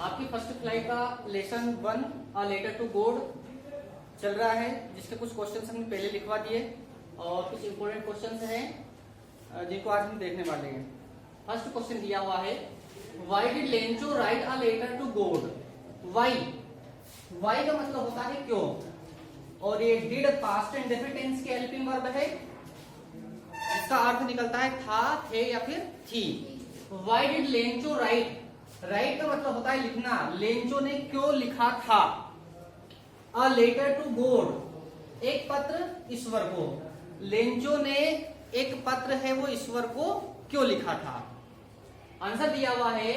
आपकी first flight का lesson 1 a letter to God चल रहा है, जिसके कुछ क्वेश्चंस हमने पहले लिखवा दिए और कुछ इंपॉर्टेंट क्वेश्चंस हैं जिनको आज हम देखने वाले हैं। फर्स्ट क्वेश्चन दिया हुआ है, why did Lencho write a letter to God. Why का मतलब होता है क्यों, और ये डिड पास्ट इंडेफिनिट टेंस के हेल्पिंग वर्ब है। इसका अर्थ निकलता है था, थे या फिर थी। व्हाई डिड लेंचो राइट का मतलब होता है लिखना। लेंचो ने क्यों लिखा था। अ लेटर टू गॉड, एक पत्र ईश्वर को। लेंचो ने एक पत्र है वो ईश्वर को क्यों लिखा था। आंसर दिया हुआ है,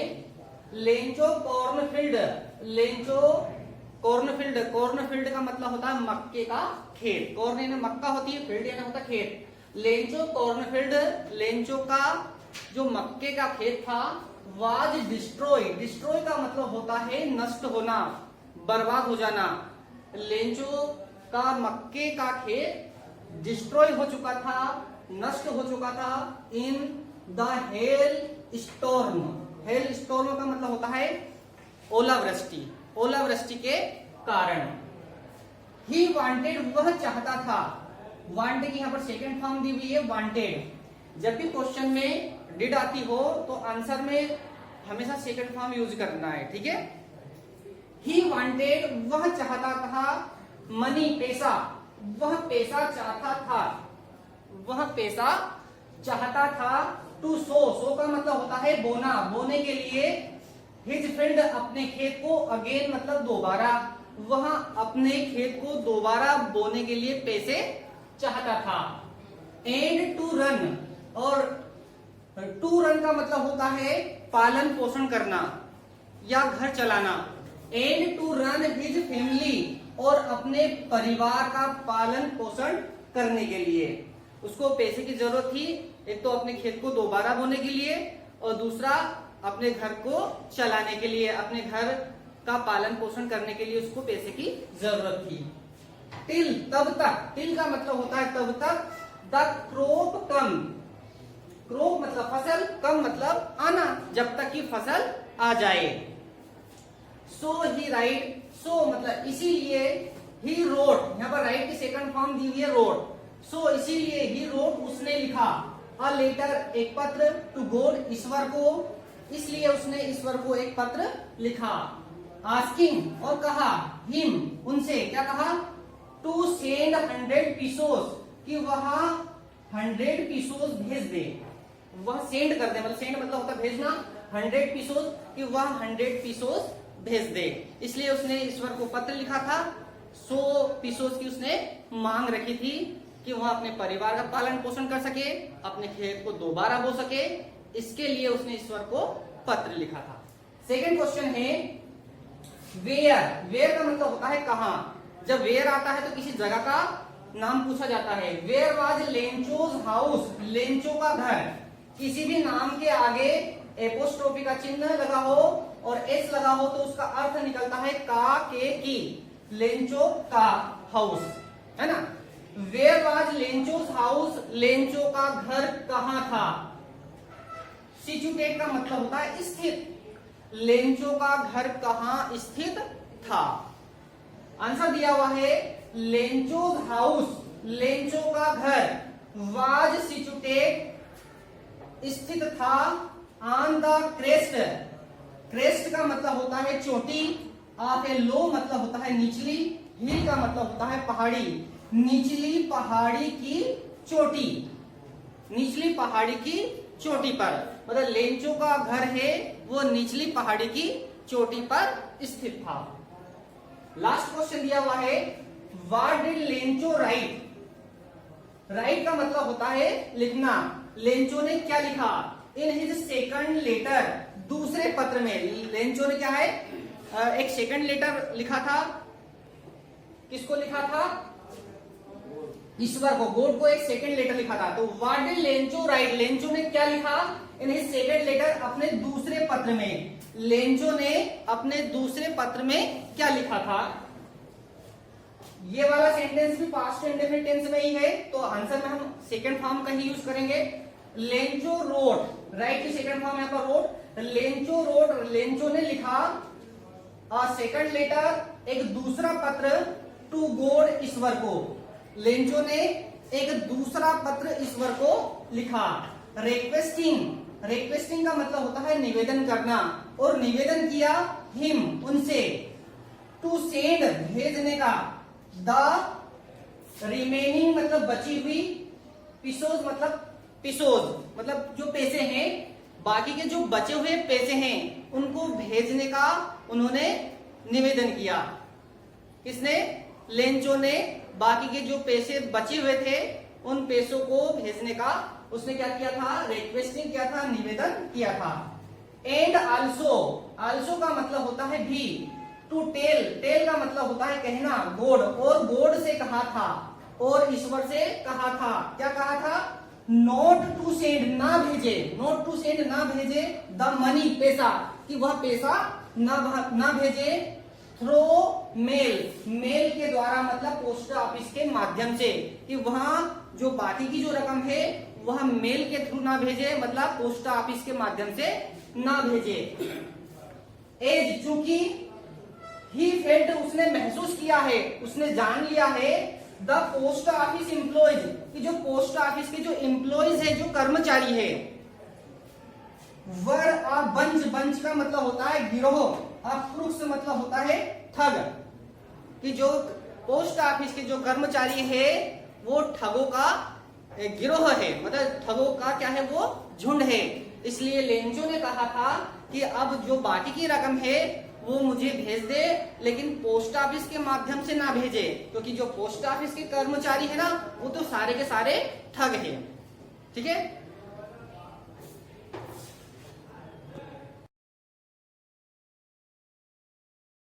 लेंचो कॉर्नफील्ड। लेंचो कॉर्नफील्ड का मतलब होता है मक्के का खेत। कॉर्न यानी मक्का होती है, फील्ड यानी होता है खेत। लेंचो कॉर्नफील्ड, लेंचो का जो मक्के का खेत था, वाज डिस्ट्रॉय। डिस्ट्रॉय का मतलब होता है नष्ट होना, बर्बाद हो जाना। लेंचो का मक्के का खेत डिस्ट्रॉय हो चुका था, नष्ट हो चुका था in the hell storm. Hello storm का मतलब होता है ओलावृष्टि, ओलावृष्टि के कारण। ही वांटेड, वह चाहता था। वांटेड की यहां पर सेकेंड फॉर्म दी हुई है वांटेड। जब भी क्वेश्चन में डिड आती हो तो आंसर में हमेशा सेकेंड फॉर्म यूज करना है, ठीक है। ही वांटेड, वह चाहता था। मनी, पैसा, वह पैसा चाहता था, वह पैसा चाहता था। टू सो का मतलब होता है बोना, बोने के लिए। हिज फील्ड, अपने खेत को। अगेन मतलब दोबारा, वह अपने खेत को दोबारा बोने के लिए पैसे चाहता था। एंड टू रन, और टू रन का मतलब होता है पालन पोषण करना या घर चलाना। And to run his family, और अपने परिवार का पालन पोषण करने के लिए। उसको पैसे की जरूरत थी, एक तो अपने खेत को दोबारा बोने के लिए और दूसरा अपने घर को चलाने के लिए, अपने घर का पालन पोषण करने के लिए उसको पैसे की जरूरत थी। टिल, तब तक। टिल का मतलब होता है तब तक। द क्रॉप कम, क्रॉप मतलब फसल, कम मतलब आना, जब तक की फसल आ जाए। सो ही राइट, सो मतलब इसीलिए। ही रोट, यहाँ पर राइट की सेकंड फॉर्म दी हुई है रोट। सो इसीलिए ही रोट, उसने लिखा। अ लेटर, एक पत्र। टू गॉड, ईश्वर को। इसलिए उसने ईश्वर को एक पत्र लिखा। आस्किंग, और कहा। हिम, उनसे क्या कहा। टू सेंड 100 पीसोस, कि वह 100 पीसोस भेज दे। वह सेंड कर दे, मतलब सेंड मतलब होता है भेजना। 100 पीसोस, कि वह 100 पीसोस भेज दे। इसलिए उसने ईश्वर को पत्र लिखा था। 100 पीसोस की उसने मांग रखी थी कि वह अपने परिवार का पालन पोषण कर सके, अपने खेत को दोबारा बो सके। इसके लिए उसने ईश्वर को पत्र लिखा था। सेकंड क्वेश्चन है, वेयर। वेयर का मतलब होता है कहां। जब वेयर आता है तो किसी जगह का नाम पूछा जाता है। Where was Lencho's house, Lencho का घर। किसी भी नाम के आगे एपोस्ट्रोफी का चिन्ह लगा हो और एस लगा हो तो उसका अर्थ निकलता है का, के, की। लेंचो का हाउस, है ना। Where was Lencho's house, Lencho का घर कहां था। सिचुएटेड का मतलब होता है स्थित। लेंचो का घर कहां स्थित था। आंसर दिया हुआ है, लेंचोज हाउस, लेंचो का घर। वाज सिचुएटेड, स्थित था। ऑन द क्रेस्ट, क्रेस्ट का मतलब होता है चोटी। ऑफ ए लो मतलब होता है निचली। हिल का मतलब होता है पहाड़ी। निचली पहाड़ी की चोटी, निचली पहाड़ी की चोटी पर। मतलब लेंचो का घर है वो निचली पहाड़ी की चोटी पर स्थित था। लास्ट क्वेश्चन दिया हुआ है, what did Lencho right. Right का मतलब होता है लिखना। लेंचो ने क्या लिखा। इन हिज सेकंड लेटर, दूसरे पत्र में। लेंचो ने क्या है, एक सेकंड लेटर लिखा था। किसको लिखा था, ईश्वर को, गॉड को एक सेकंड लेटर लिखा था। तो what did Lencho right, Lencho ने क्या लिखा इन हिज सेकंड लेटर, अपने दूसरे पत्र में। लेंचो ने अपने दूसरे पत्र में क्या लिखा था। ये वाला सेंटेंस भी पास्ट इंडेफिनिट टेंस में ही है, तो आंसर में हम सेकंड फॉर्म का ही यूज करेंगे। लेंचो रोट, राइट की सेकंड फॉर्म यहाँ पर रोट। लेंचो रोट, लेंचो ने लिखा सेकंड लेटर, एक दूसरा पत्र टू गॉड ईश्वर को। लेंचो ने एक दूसरा पत्र ईश्वर को लिखा। रिक्वेस्टिंग, रिक्वेस्टिंग का मतलब होता है निवेदन करना, और निवेदन किया हिम उनसे, टू सेंड भेजने का, द रिमेनिंग मतलब बची हुई, पिसोज मतलब जो पैसे हैं, बाकी के जो बचे हुए पैसे हैं उनको भेजने का उन्होंने निवेदन किया। किसने? लेंचो ने बाकी के जो पैसे बचे हुए थे उन पैसों को भेजने का उसने क्या किया था? रिक्वेस्टिंग किया था, निवेदन किया था। एंड आल्सो, आल्सो का मतलब होता है भी। टू टेल, टेल का मतलब होता है कहना, गॉड, और गॉड से कहा था, और ईश्वर से कहा था। क्या कहा था? नॉट टू सेंड, ना भेजे, नॉट टू सेंड ना भेजे, द मनी पैसा, कि वह पैसा ना भेजे, थ्रो मेल, मेल के द्वारा मतलब पोस्ट ऑफिस के माध्यम से, कि वहां जो बाकी की जो रकम है वह मेल के थ्रू ना भेजे, मतलब पोस्ट ऑफिस के माध्यम से ना भेजे। एज, चूंकि ही फेल्ट, उसने महसूस किया है, उसने जान लिया है, द पोस्ट ऑफिस एम्प्लॉयज, कि जो पोस्ट ऑफिस के जो एम्प्लॉयज है, जो कर्मचारी है, वर अ बंच, बंच का मतलब होता है गिरोह, क्रूक्स मतलब होता है ठग, कि जो पोस्ट ऑफिस के जो कर्मचारी है वो ठगों का गिरोह है, मतलब ठगों का क्या है? वो झुंड है। इसलिए लेंचो ने कहा था कि अब जो बाकी की रकम है वो मुझे भेज दे, लेकिन पोस्ट ऑफिस के माध्यम से ना भेजे, क्योंकि जो पोस्ट ऑफिस के कर्मचारी है ना वो तो सारे के सारे ठग है। ठीक है।